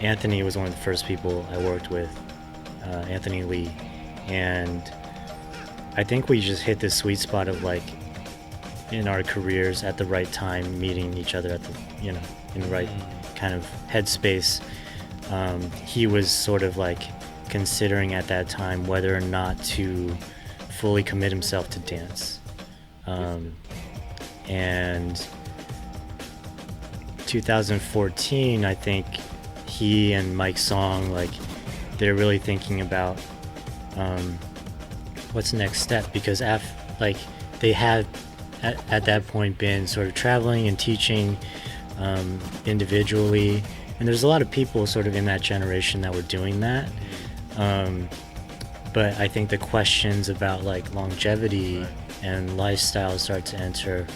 Anthony was one of the first people I worked with, Anthony Lee, and I think we just hit this sweet spot of like in our careers at the right time, meeting each other at the in the right kind of headspace. He was sort of like considering at that time whether or not to fully commit himself to dance, and 2014, I think he and Mike Song, like, they're really thinking about what's the next step, because like they had at that point been sort of traveling and teaching individually, and there's a lot of people sort of in that generation that were doing that, but I think the questions about like longevity and lifestyle start to enter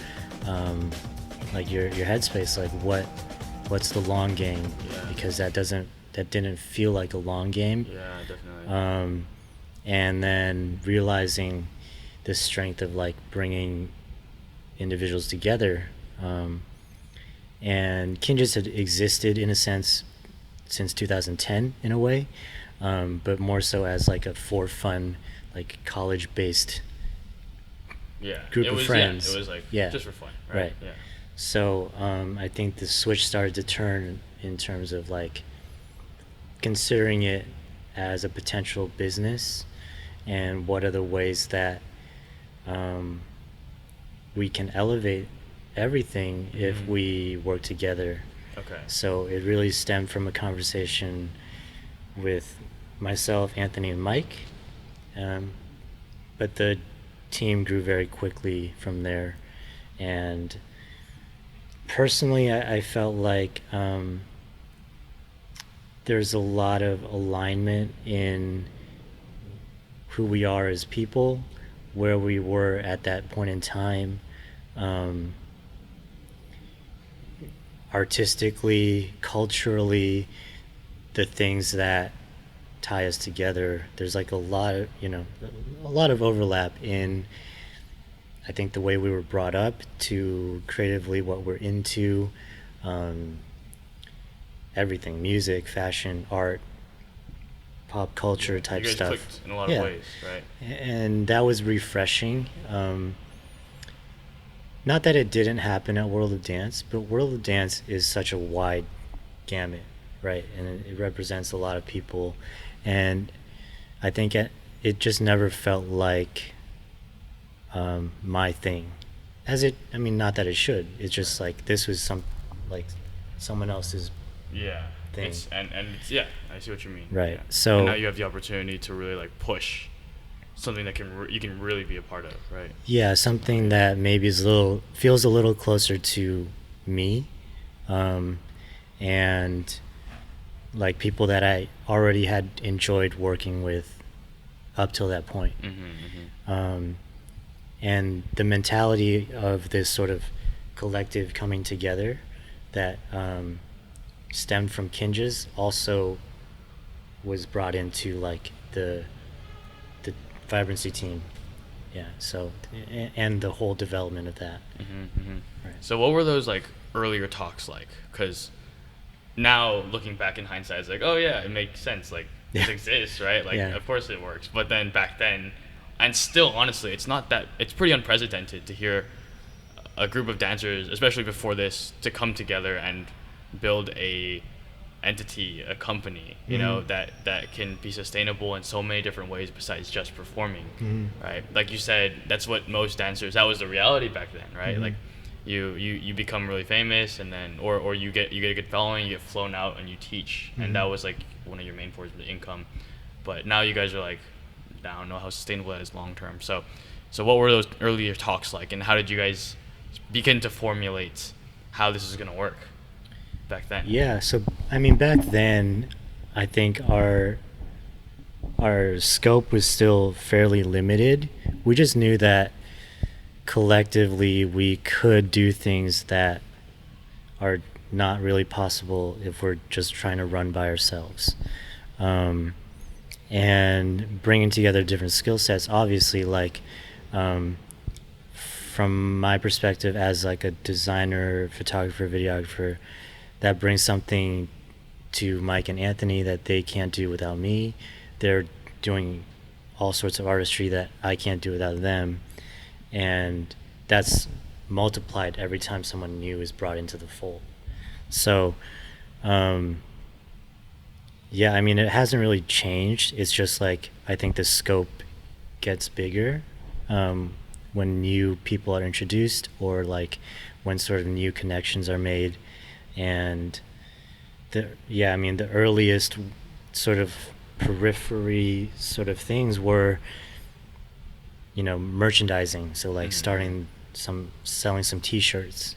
like your headspace, like what's the long game, because that didn't feel like a long game. Definitely. And then realizing the strength of like bringing individuals together, and Kinjaz had existed in a sense since 2010 in a way, but more so as like a for fun, like college based group of friends. It was like just for fun, right. Yeah. So I think the switch started to turn in terms of like considering it as a potential business, and what are the ways that we can elevate everything if we work together. Okay. So it really stemmed from a conversation with myself, Anthony, and Mike, but the team grew very quickly from there. And personally, I felt like there's a lot of alignment in who we are as people, where we were at that point in time, artistically, culturally, the things that tie us together. There's like a lot of overlap in, I think, the way we were brought up to creatively what we're into, everything, music, fashion, art, pop culture type you guys stuff. Clicked in a lot of ways, right? And that was refreshing. Not that it didn't happen at World of Dance, but World of Dance is such a wide gamut, right? And it represents a lot of people. And I think it just never felt like my thing. Not that it should. It's just like this was someone else's thing. I see what you mean. Right. Yeah. So and now you have the opportunity to really like push something that you can really be a part of, right? Yeah, something that maybe feels a little closer to me, and like people that I already had enjoyed working with up till that point. And the mentality of this sort of collective coming together that stemmed from Kinjaz also was brought into like the vibrancy team. So and the whole development of that. Right. So what were those like earlier talks like? Because now looking back in hindsight, it's like, oh yeah, it makes sense, like this exists, right? Like of course it works. But then back then, and still honestly, it's pretty unprecedented to hear a group of dancers, especially before this, to come together and build a entity, a company, you know, that can be sustainable in so many different ways besides just performing, right? Like you said, that's what most dancers, that was the reality back then, right? Like you become really famous, and then or you get a good following, you get flown out and you teach, and that was like one of your main forms of income. But now you guys are like, I don't know how sustainable that is long term. So what were those earlier talks like, and how did you guys begin to formulate how this is going to work back then? Yeah, so back then, I think our scope was still fairly limited. We just knew that collectively we could do things that are not really possible if we're just trying to run by ourselves. And bringing together different skill sets, obviously, like from my perspective as like a designer, photographer, videographer, that brings something to Mike and Anthony that they can't do without me. They're doing all sorts of artistry that I can't do without them, and that's multiplied every time someone new is brought into the fold. So, yeah, I mean, it hasn't really changed. It's just like I think the scope gets bigger when new people are introduced, or like when sort of new connections are made. And yeah, I mean, the earliest sort of periphery sort of things were, merchandising. So like selling some T-shirts,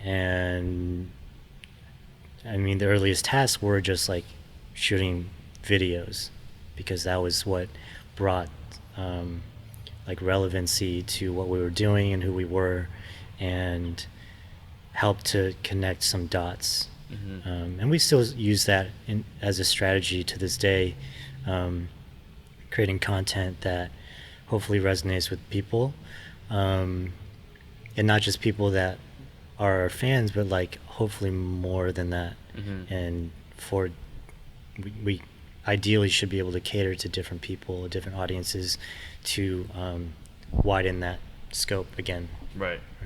and I mean, the earliest tasks were just like shooting videos, because that was what brought like relevancy to what we were doing and who we were, and helped to connect some dots. And we still use that as a strategy to this day, creating content that hopefully resonates with people, and not just people that are our fans, but like hopefully more than that. And we ideally should be able to cater to different people, different audiences, to widen that scope again. Right.